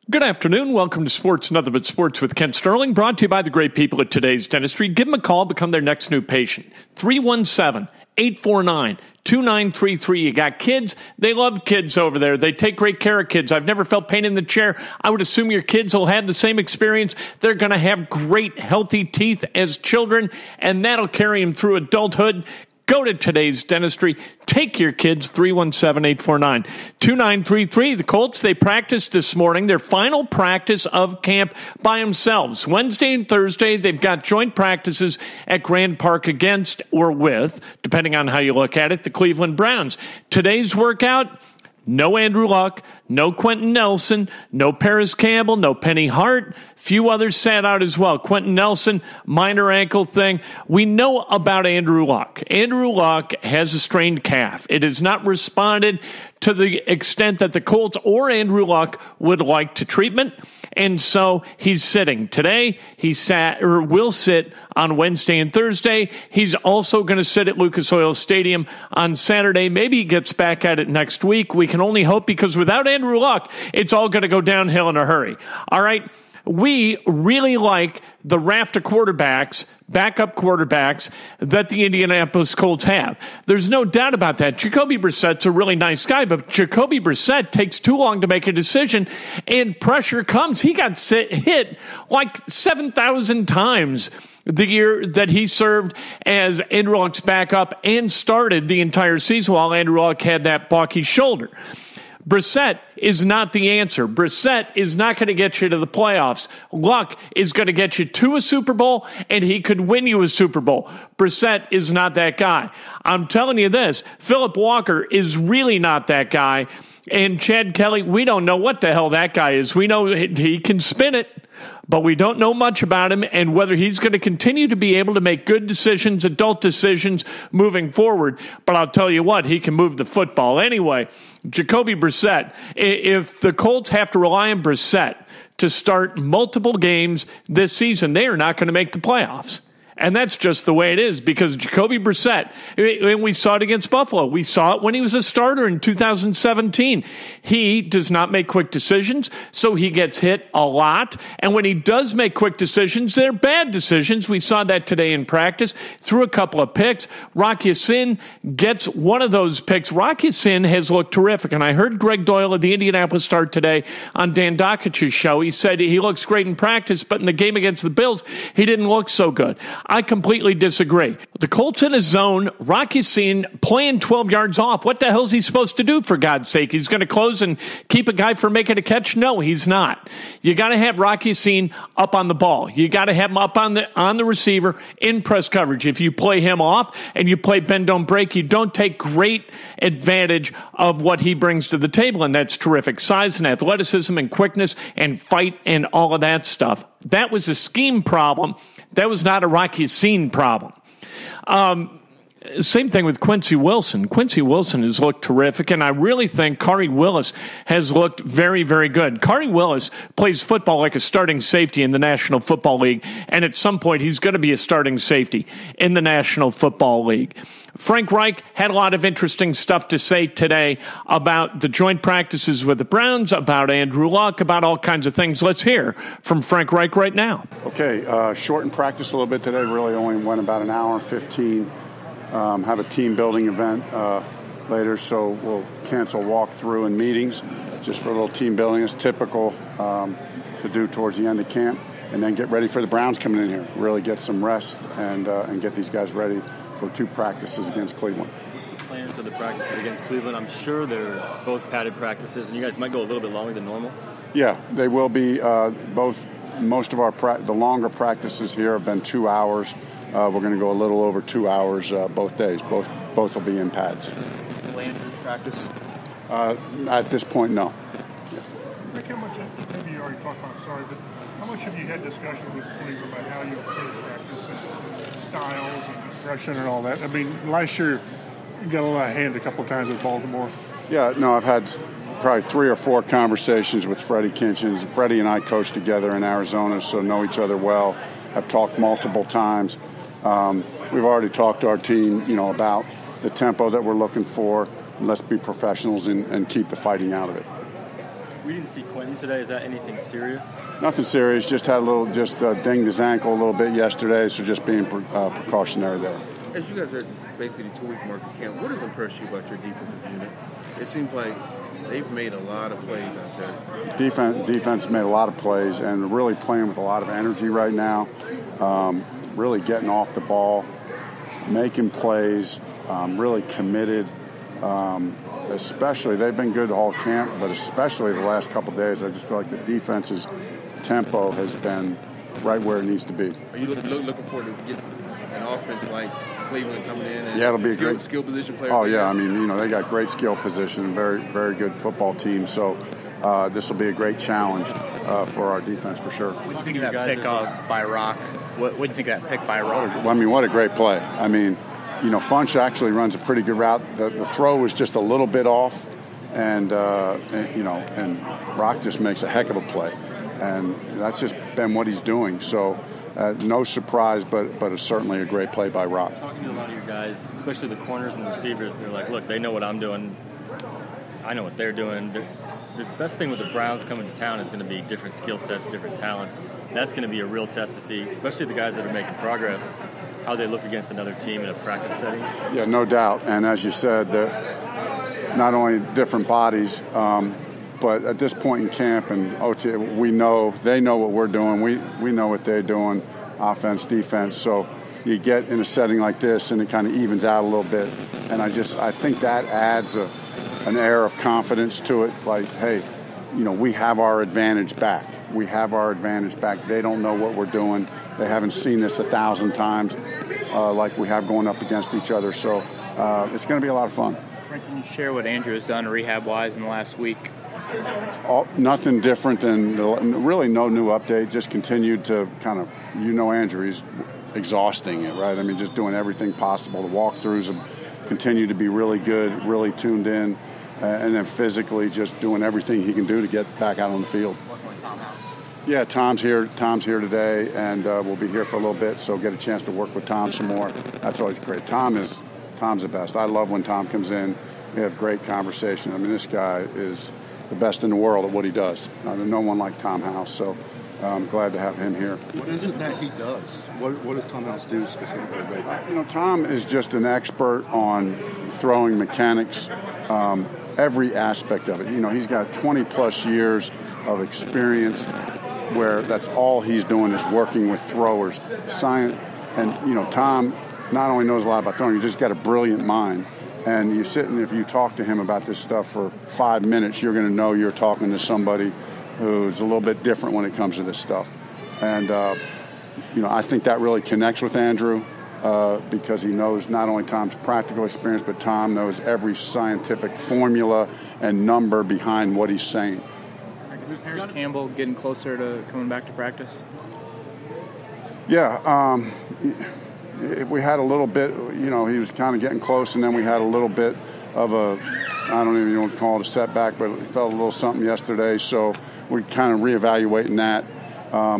Good afternoon. Welcome to Sports Nothing But Sports with Kent Sterling, brought to you by the great people at Today's Dentistry. Give them a call, become their next new patient. 317-849-2933. You got kids? They love kids over there. They take great care of kids. I've never felt pain in the chair. I would assume your kids will have the same experience. They're going to have great, healthy teeth as children, and that'll carry them through adulthood. Go to Today's Dentistry. Take your kids, 317-849-2933. The Colts, they practiced this morning, their final practice of camp by themselves. Wednesday and Thursday, they've got joint practices at Grand Park against or with, depending on how you look at it, the Cleveland Browns. Today's workout, no Andrew Luck, no Quentin Nelson, no Paris Campbell, no Penny Hart. Few others sat out as well. Quentin Nelson, minor ankle thing. We know about Andrew Luck. Andrew Luck has a strained calf. It has not responded to the extent that the Colts or Andrew Luck would like to treatment. And so he's sitting. Today, he will sit on Wednesday and Thursday. He's also going to sit at Lucas Oil Stadium on Saturday. Maybe he gets back at it next week. We can only hope, because without Andrew Luck, it's all going to go downhill in a hurry. All right. We really like the raft of quarterbacks, backup quarterbacks, that the Indianapolis Colts have. There's no doubt about that. Jacoby Brissett's a really nice guy, but Jacoby Brissett takes too long to make a decision, and pressure comes. He got hit like 7,000 times the year that he served as Andrew Luck's backup and started the entire season while Andrew Luck had that balky shoulder. Brissett is not the answer. Brissett is not going to get you to the playoffs. Luck is going to get you to a Super Bowl, and he could win you a Super Bowl. Brissett is not that guy. I'm telling you this, Philip Walker is really not that guy. And Chad Kelly, we don't know what the hell that guy is. We know he can spin it, but we don't know much about him and whether he's going to continue to be able to make good decisions, adult decisions moving forward. But I'll tell you what, he can move the football. Anyway, Jacoby Brissett, if the Colts have to rely on Brissett to start multiple games this season, they are not going to make the playoffs. And that's just the way it is, because Jacoby Brissett, and we saw it against Buffalo. We saw it when he was a starter in 2017. He does not make quick decisions, so he gets hit a lot. And when he does make quick decisions, they're bad decisions. We saw that today in practice. Threw a couple of picks. Rock Ya-Sin gets one of those picks. Rock Ya-Sin has looked terrific. And I heard Greg Doyle of the Indianapolis Star today on Dan Dokich's show. He said he looks great in practice, but in the game against the Bills, he didn't look so good. I completely disagree. The Colts in a zone, Rock Ya-Sin playing 12 yards off. What the hell is he supposed to do, for God's sake? He's going to close and keep a guy from making a catch? No, he's not. You got to have Rock Ya-Sin up on the ball. You got to have him up on the receiver in press coverage. If you play him off and you play bend don't break, you don't take great advantage of what he brings to the table, and that's terrific size and athleticism and quickness and fight and all of that stuff. That was a scheme problem. That was not a Rock Ya-Sin problem. Same thing with Quincy Wilson. Quincy Wilson has looked terrific, and I really think Khari Willis has looked very, very good. Khari Willis plays football like a starting safety in the National Football League, and at some point he's going to be a starting safety in the National Football League. Frank Reich had a lot of interesting stuff to say today about the joint practices with the Browns, about Andrew Luck, about all kinds of things. Let's hear from Frank Reich right now. Okay, shortened practice a little bit today. Really only went about an hour and 15. Have a team building event later, so we'll cancel walkthrough and meetings just for a little team building. It's typical to do towards the end of camp, and then get ready for the Browns coming in here. Really get some rest and get these guys ready for two practices against Cleveland. What's the plan for the practices against Cleveland? I'm sure they're both padded practices, and you guys might go a little bit longer than normal. Yeah, they will be both. Most of the longer practices here have been 2 hours. We're going to go a little over 2 hours both days. Both will be in pads. Landry practice? At this point, no. Yeah. Rick, how much, maybe you already talked about it, sorry, but how much have you had discussions with Cleveland about how you approach practice and styles and aggression and all that? I mean, last year you got a lot of hand a couple of times with Baltimore. Yeah, no, I've had probably 3 or 4 conversations with Freddie Kitchens. Freddie and I coached together in Arizona, so know each other well. I've talked multiple times. We've already talked to our team, about the tempo that we're looking for. Let's be professionals and keep the fighting out of it. We didn't see Quentin today. Is that anything serious? Nothing serious. Just had dinged his ankle a little bit yesterday, so just being precautionary there. As you guys are basically the 2-week mark of camp, what has impressed you about your defensive unit? It seems like they've made a lot of plays out there. Defense made a lot of plays and really playing with a lot of energy right now. Really getting off the ball, making plays, really committed. Especially, they've been good all camp, but especially the last couple of days, I just feel like the defense's tempo has been right where it needs to be. Are you looking forward to getting an offense like Cleveland coming in and it'll be a great skill position player? Oh, yeah. I mean, they got great skill position, very, very good football team. So this will be a great challenge for our defense for sure. What do you think of that pick by Rock? What do you think of that pick by Rock? Well, I mean, what a great play. I mean, Funch actually runs a pretty good route. The throw was just a little bit off, and Rock just makes a heck of a play. And that's just been what he's doing. So no surprise, but it's certainly a great play by Rock. Talking to a lot of your guys, especially the corners and the receivers, they're like, look, they know what I'm doing. I know what they're doing. The best thing with the Browns coming to town is going to be different skill sets, different talents. That's going to be a real test to see, especially the guys that are making progress, how they look against another team in a practice setting. Yeah, no doubt. And as you said, not only different bodies, but at this point in camp and OT, they know what we're doing. We know what they're doing, offense, defense. So you get in a setting like this and it kind of evens out a little bit. And I think that adds an air of confidence to it. Like, hey, we have our advantage back. We have our advantage back. They don't know what we're doing. They haven't seen this 1,000 times like we have going up against each other. So it's going to be a lot of fun. Frank, can you share what Andrew has done rehab-wise in the last week? Nothing different than really no new update. Just continued to kind of, Andrew, he's exhausting it, right? I mean, just doing everything possible. The walkthroughs have continued to be really good, really tuned in, and then physically just doing everything he can do to get back out on the field. Working with Tom House. Yeah, Tom's here today, and we'll be here for a little bit, so get a chance to work with Tom some more. That's always great. Tom's the best. I love when Tom comes in. We have great conversation. I mean, this guy is the best in the world at what he does. No one like Tom House, so I'm glad to have him here. What is it that he does? What does Tom House do specifically? Tom is just an expert on throwing mechanics, every aspect of it. He's got 20-plus years of experience where that's all he's doing is working with throwers. Science, and, Tom not only knows a lot about throwing, he's just got a brilliant mind. And you sit and if you talk to him about this stuff for 5 minutes, you're going to know you're talking to somebody who's a little bit different when it comes to this stuff. And, I think that really connects with Andrew because he knows not only Tom's practical experience, but Tom knows every scientific formula and number behind what he's saying. Is Harris Campbell getting closer to coming back to practice? Yeah. We had a little bit, he was kind of getting close, and then we had a little bit of I don't even want to call it a setback, but it felt a little something yesterday, so we're kind of reevaluating that.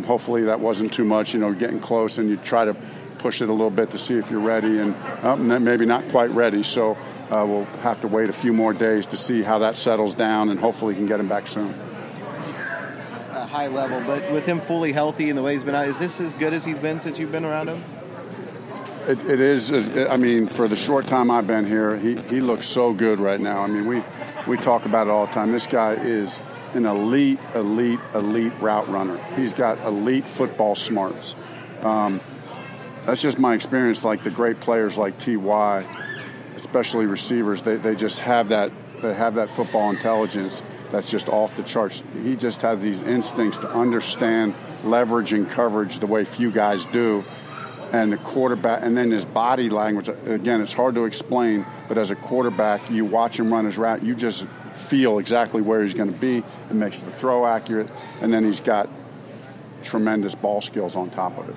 Hopefully that wasn't too much, getting close, and you try to push it a little bit to see if you're ready, and maybe not quite ready, so we'll have to wait a few more days to see how that settles down, and hopefully can get him back soon. High level, but with him fully healthy and the way he's been out, is this as good as he's been since you've been around him? It is. I mean, for the short time I've been here, he looks so good right now. I mean, we talk about it all the time. This guy is an elite route runner. He's got elite football smarts. That's just my experience. Like the great players like T.Y., especially receivers, they just have that. They have that football intelligence that's just off the charts. He just has these instincts to understand leverage and coverage the way few guys do. And the quarterback, and then his body language, again, it's hard to explain, but as a quarterback, you watch him run his route, you just feel exactly where he's going to be. It makes the throw accurate, and then he's got tremendous ball skills on top of it.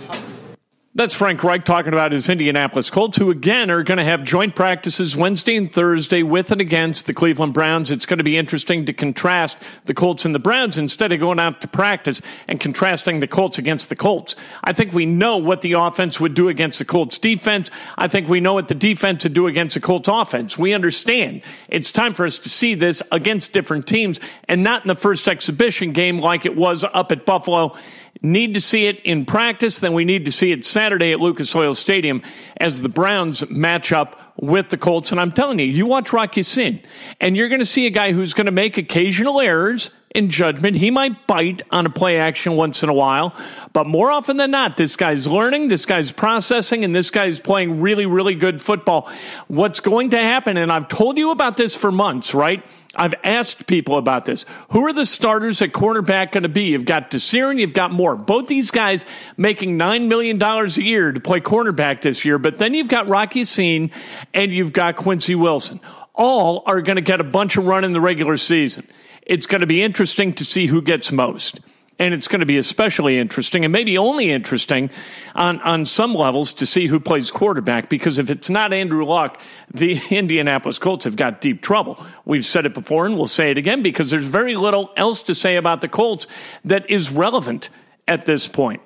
That's Frank Reich talking about his Indianapolis Colts, who again are going to have joint practices Wednesday and Thursday with and against the Cleveland Browns. It's going to be interesting to contrast the Colts and the Browns instead of going out to practice and contrasting the Colts against the Colts. I think we know what the offense would do against the Colts defense. I think we know what the defense would do against the Colts offense. We understand. It's time for us to see this against different teams and not in the first exhibition game like it was up at Buffalo. Need to see it in practice, then we need to see it Saturday at Lucas Oil Stadium as the Browns match up with the Colts. And I'm telling you, you watch Rock Ya-Sin, and you're going to see a guy who's going to make occasional errors in judgment. He might bite on a play action once in a while, but more often than not, this guy's learning, this guy's processing, and this guy's playing really, really good football. What's going to happen, and I've told you about this for months, right? I've asked people about this. Who are the starters at cornerback going to be? You've got Desir and you've got Moore. Both these guys making $9 million a year to play cornerback this year, but then you've got Rock Ya-Sin and you've got Quincy Wilson. All are going to get a bunch of run in the regular season. It's going to be interesting to see who gets most. And it's going to be especially interesting and maybe only interesting on some levels to see who plays quarterback, because if it's not Andrew Luck, the Indianapolis Colts have got deep trouble. We've said it before and we'll say it again because there's very little else to say about the Colts that is relevant at this point.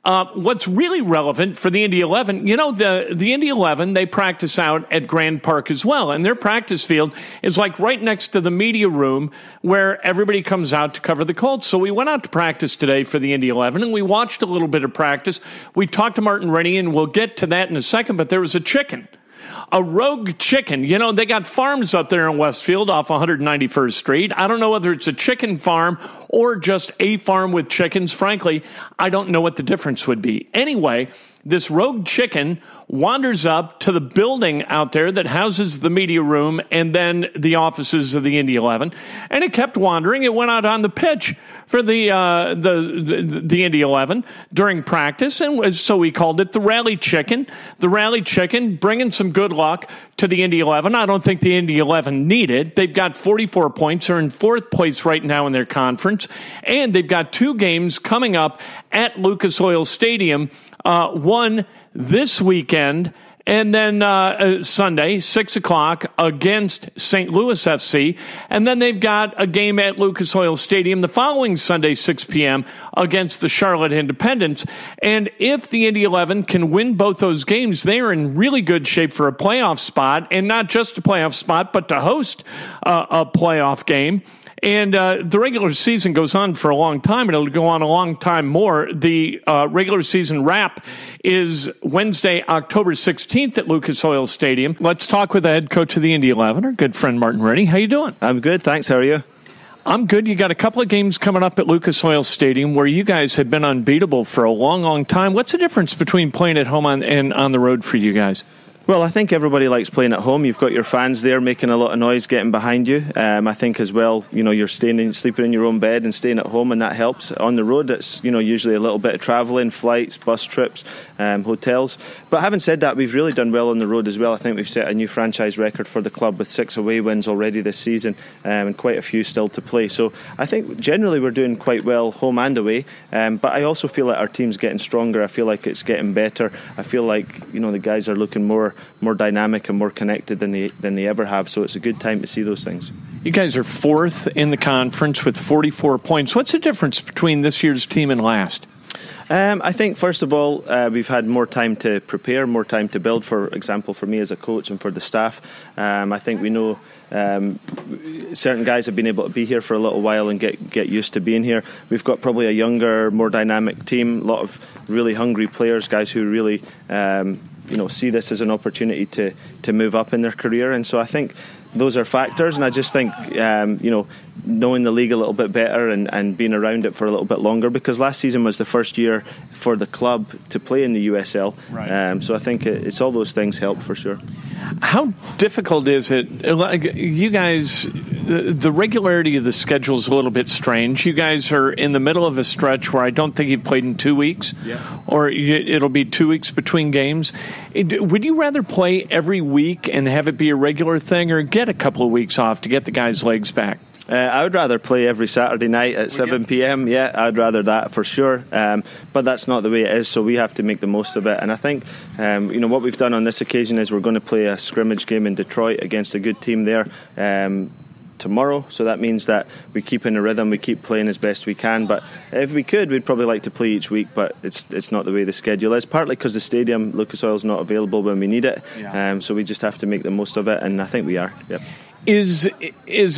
What's really relevant for the Indy 11, you know, the Indy 11, they practice out at Grand Park as well. And their practice field is like right next to the media room where everybody comes out to cover the Colts. So we went out to practice today for the Indy 11 and we watched a little bit of practice. We talked to Martin Rennie, and we'll get to that in a second, but there was a chicken. A rogue chicken. You know, they got farms up there in Westfield off 191st Street. I don't know whether it's a chicken farm or just a farm with chickens. Frankly, I don't know what the difference would be. Anyway, this rogue chicken wanders up to the building out there that houses the media room and then the offices of the Indy 11. And it kept wandering. It went out on the pitch for the Indy 11 during practice. And so we called it the Rally Chicken. The Rally Chicken bringing some good luck to the Indy 11. I don't think the Indy 11 need it. They've got 44 points. They're in fourth place right now in their conference. And they've got two games coming up at Lucas Oil Stadium. One this weekend, and then Sunday, 6 o'clock, against St. Louis FC. And then they've got a game at Lucas Oil Stadium the following Sunday, 6 p.m., against the Charlotte Independents. And if the Indy 11 can win both those games, they are in really good shape for a playoff spot, and not just a playoff spot, but to host a playoff game. And the regular season goes on for a long time, and it'll go on a long time more. The regular season wrap is Wednesday, October 16th at Lucas Oil Stadium. Let's talk with the head coach of the Indy 11, our good friend Martin Rennie. How you doing? I'm good, thanks. How are you? I'm good. You got a couple of games coming up at Lucas Oil Stadium where you guys have been unbeatable for a long, long time. What's the difference between playing at home and on the road for you guys? Well, I think everybody likes playing at home. You've got your fans there making a lot of noise, getting behind you. I think as well, you know, you're sleeping in your own bed and staying at home, and that helps. On the road, it's, you know, usually a little bit of travelling, flights, bus trips, hotels. But having said that, we've really done well on the road as well. I think we've set a new franchise record for the club with 6 away wins already this season, and quite a few still to play. So I think generally we're doing quite well home and away. But I also feel like our team's getting stronger. I feel like it's getting better. I feel like, you know, the guys are looking more dynamic and more connected than they ever have. So it's a good time to see those things. You guys are fourth in the conference with 44 points. What's the difference between this year's team and last? I think, first of all, we've had more time to prepare, more time to build, for example, for me as a coach and for the staff. I think we know certain guys have been able to be here for a little while and get used to being here. We've got probably a younger, more dynamic team, a lot of really hungry players, guys who really see this as an opportunity to move up in their career. And so I think those are factors, and I just think knowing the league a little bit better and being around it for a little bit longer, because last season was the first year for the club to play in the USL. Right. So I think it's all those things help for sure. How difficult is it? Like, you guys, the regularity of the schedule is a little bit strange. You guys are in the middle of a stretch where I don't think you've played in 2 weeks, or it'll be 2 weeks between games. Would you rather play every week and have it be a regular thing, or get a couple of weeks off to get the guys' legs back? I would rather play every Saturday night at 7 p.m. Yeah, I'd rather that for sure. But that's not the way it is, so we have to make the most of it. And I think, what we've done on this occasion is we're going to play a scrimmage game in Detroit against a good team there tomorrow, so that means that we keep in a rhythm, we keep playing as best we can. But if we could, we'd probably like to play each week, but it's not the way the schedule is, partly because the stadium, Lucas Oil's not available when we need it. So we just have to make the most of it, and I think we are. Yep. Is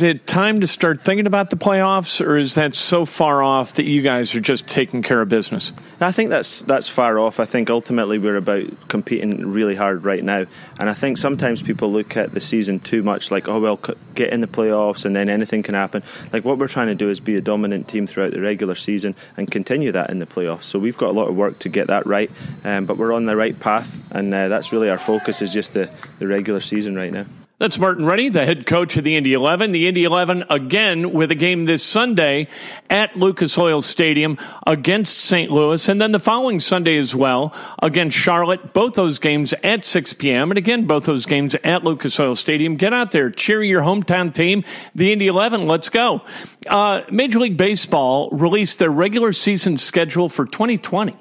it time to start thinking about the playoffs, or is that so far off that you guys are just taking care of business? I think that's far off. I think ultimately we're about competing really hard right now, and I think sometimes people look at the season too much like, oh well, get in the playoffs and then anything can happen. Like, what we're trying to do is be a dominant team throughout the regular season and continue that in the playoffs. So we've got a lot of work to get that right, but we're on the right path, and that's really our focus, is just the regular season right now. That's Martin Rennie, the head coach of the Indy 11. The Indy 11 again with a game this Sunday at Lucas Oil Stadium against St. Louis, and then the following Sunday as well against Charlotte. Both those games at 6 p.m. and again, both those games at Lucas Oil Stadium. Get out there, cheer your hometown team, the Indy 11. Let's go. Major League Baseball released their regular season schedule for 2020.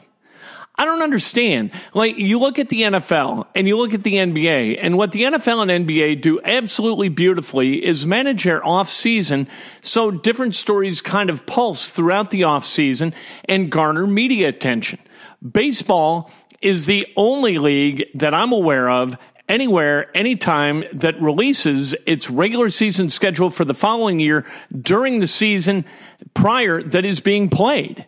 I don't understand. Like, you look at the NFL and you look at the NBA, and what the NFL and NBA do absolutely beautifully is manage their off season so different stories kind of pulse throughout the off season and garner media attention. Baseball is the only league that I'm aware of anywhere, anytime, that releases its regular season schedule for the following year during the season prior that is being played.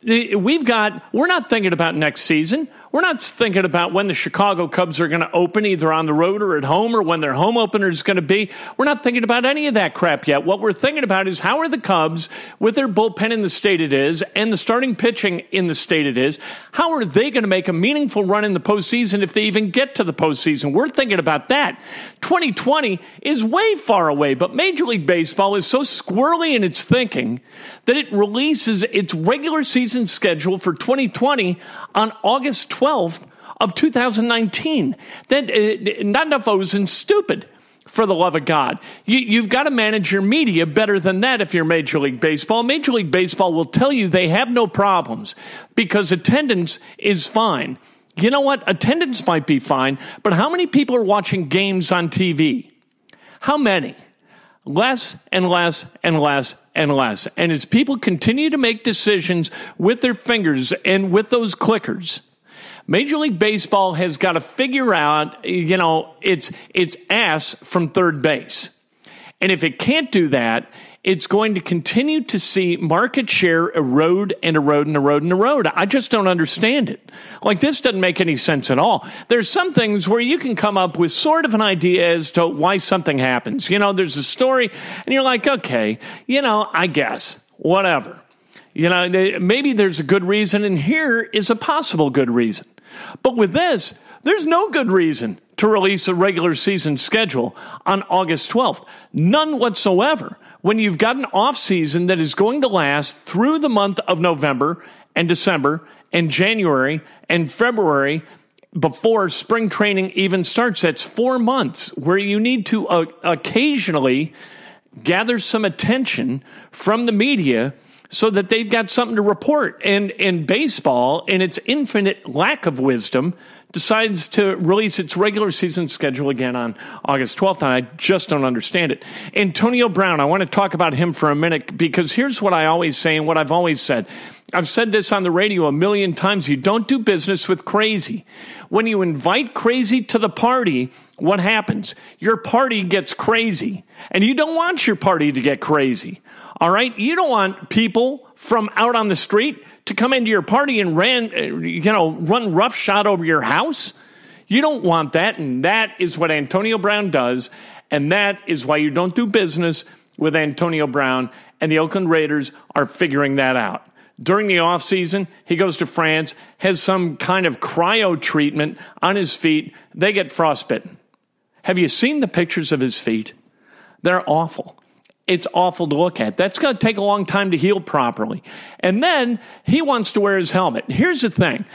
We're not thinking about next season. We're not thinking about when the Chicago Cubs are going to open, either on the road or at home, or when their home opener is going to be. We're not thinking about any of that crap yet. What we're thinking about is, how are the Cubs, with their bullpen in the state it is and the starting pitching in the state it is, how are they going to make a meaningful run in the postseason if they even get to the postseason? We're thinking about that. 2020 is way far away, but Major League Baseball is so squirrely in its thinking that it releases its regular season schedule for 2020 on August 12th of 2019. That not enough O's and stupid, for the love of God. You've got to manage your media better than that if you're Major League Baseball. Major League Baseball will tell you they have no problems because attendance is fine. You know what? Attendance might be fine, but how many people are watching games on TV? How many? Less and less and less and less. And as people continue to make decisions with their fingers and with those clickers, Major League Baseball has got to figure out, its ass from third base. And if it can't do that, it's going to continue to see market share erode and erode and erode and erode. I just don't understand it. Like, this doesn't make any sense at all. There's some things where you can come up with sort of an idea as to why something happens. There's a story, and you're like, okay, I guess, whatever. Maybe there's a good reason, and here is a possible good reason. But with this, there's no good reason to release a regular season schedule on August 12th. None whatsoever. When you've got an off season that is going to last through the month of November and December and January and February before spring training even starts. That's 4 months where you need to occasionally gather some attention from the media so that they've got something to report. And baseball, in its infinite lack of wisdom, decides to release its regular season schedule again on August 12th, and I just don't understand it. Antonio Brown, I want to talk about him for a minute, because here's what I always say and what I've always said. I've said this on the radio a million times. You don't do business with crazy. When you invite crazy to the party, what happens? Your party gets crazy, and you don't want your party to get crazy. All right? You don't want people from out on the street to come into your party and run roughshod over your house. You don't want that, and that is what Antonio Brown does, and that is why you don't do business with Antonio Brown, and the Oakland Raiders are figuring that out. During the offseason, he goes to France, has some kind of cryo treatment on his feet. They get frostbitten. Have you seen the pictures of his feet? They're awful. It's awful to look at. That's going to take a long time to heal properly. And then he wants to wear his helmet. Here's the thing.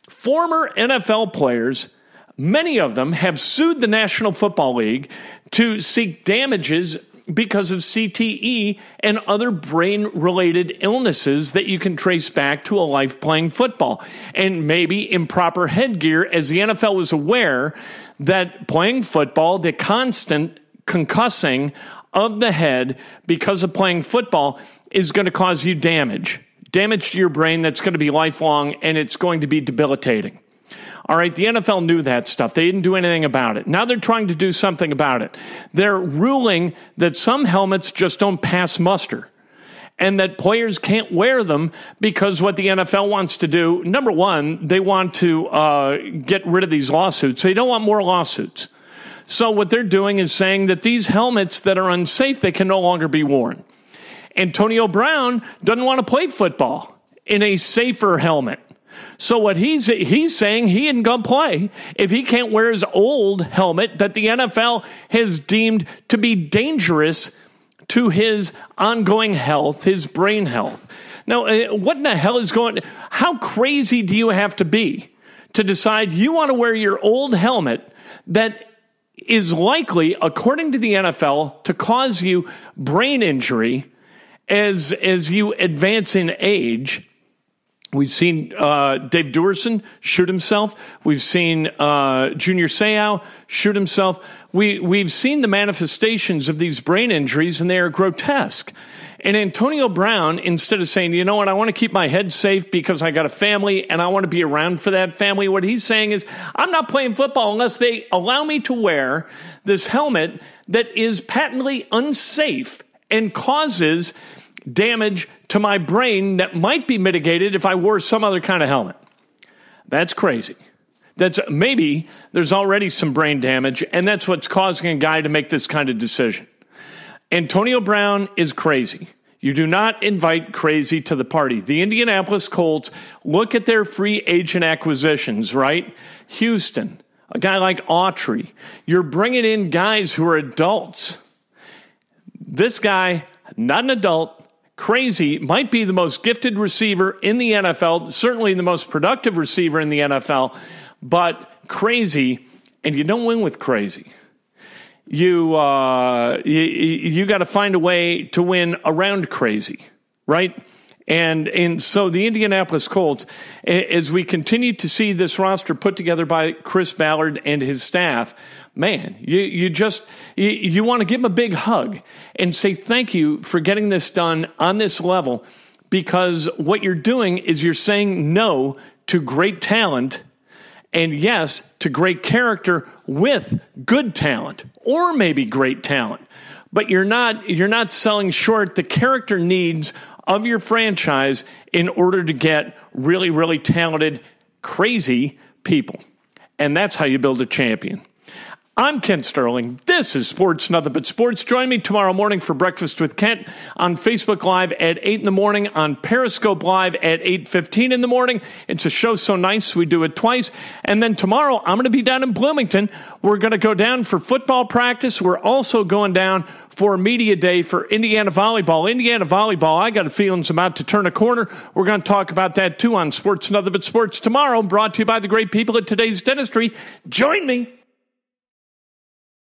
Former NFL players, many of them, have sued the National Football League to seek damages because of CTE and other brain-related illnesses that you can trace back to a life playing football. And maybe improper headgear, as the NFL was aware that playing football, the constant concussing of the head because of playing football is going to cause you damage to your brain that's going to be lifelong, and it's going to be debilitating. All right, the NFL knew that stuff. They didn't do anything about it. Now they're trying to do something about it. They're ruling that some helmets just don't pass muster and that players can't wear them because what the NFL wants to do, number one, they want to get rid of these lawsuits. They don't want more lawsuits. So what they're doing is saying that these helmets that are unsafe, they can no longer be worn. Antonio Brown doesn't want to play football in a safer helmet. So what he's saying, he isn't going to play if he can't wear his old helmet that the NFL has deemed to be dangerous to his ongoing health, his brain health. Now, what in the hell is how crazy do you have to be to decide you want to wear your old helmet that is likely, according to the NFL, to cause you brain injury as you advance in age? We've seen Dave Duerson shoot himself. We've seen Junior Seau shoot himself. We've seen the manifestations of these brain injuries, and they are grotesque. And Antonio Brown, instead of saying, you know what, I want to keep my head safe because I got a family and I want to be around for that family, what he's saying is, I'm not playing football unless they allow me to wear this helmet that is patently unsafe and causes damage to my brain that might be mitigated if I wore some other kind of helmet. That's crazy. Maybe there's already some brain damage, and that's what's causing a guy to make this kind of decision. Antonio Brown is crazy. You do not invite crazy to the party. The Indianapolis Colts, look at their free agent acquisitions, right? Houston, a guy like Autry. You're bringing in guys who are adults. This guy, not an adult, crazy, might be the most gifted receiver in the NFL, certainly the most productive receiver in the NFL, but crazy, and you don't win with crazy. You got to find a way to win around crazy, right? And so the Indianapolis Colts, as we continue to see this roster put together by Chris Ballard and his staff, man, you want to give him a big hug and say thank you for getting this done on this level, because what you're doing is you're saying no to great talent and yes to great character with good talent or maybe great talent. But you're not selling short the character needs of your franchise in order to get really, really talented, crazy people. And that's how you build a champion. I'm Kent Sterling. This is Sports Nothing But Sports. Join me tomorrow morning for Breakfast with Kent on Facebook Live at 8 in the morning, on Periscope Live at 8:15 in the morning. It's a show so nice we do it twice. And then tomorrow I'm going to be down in Bloomington. We're going to go down for football practice. We're also going down for Media Day for Indiana Volleyball. Indiana Volleyball, I got a feeling it's about to turn a corner. We're going to talk about that too on Sports Nothing But Sports tomorrow, brought to you by the great people at Today's Dentistry. Join me.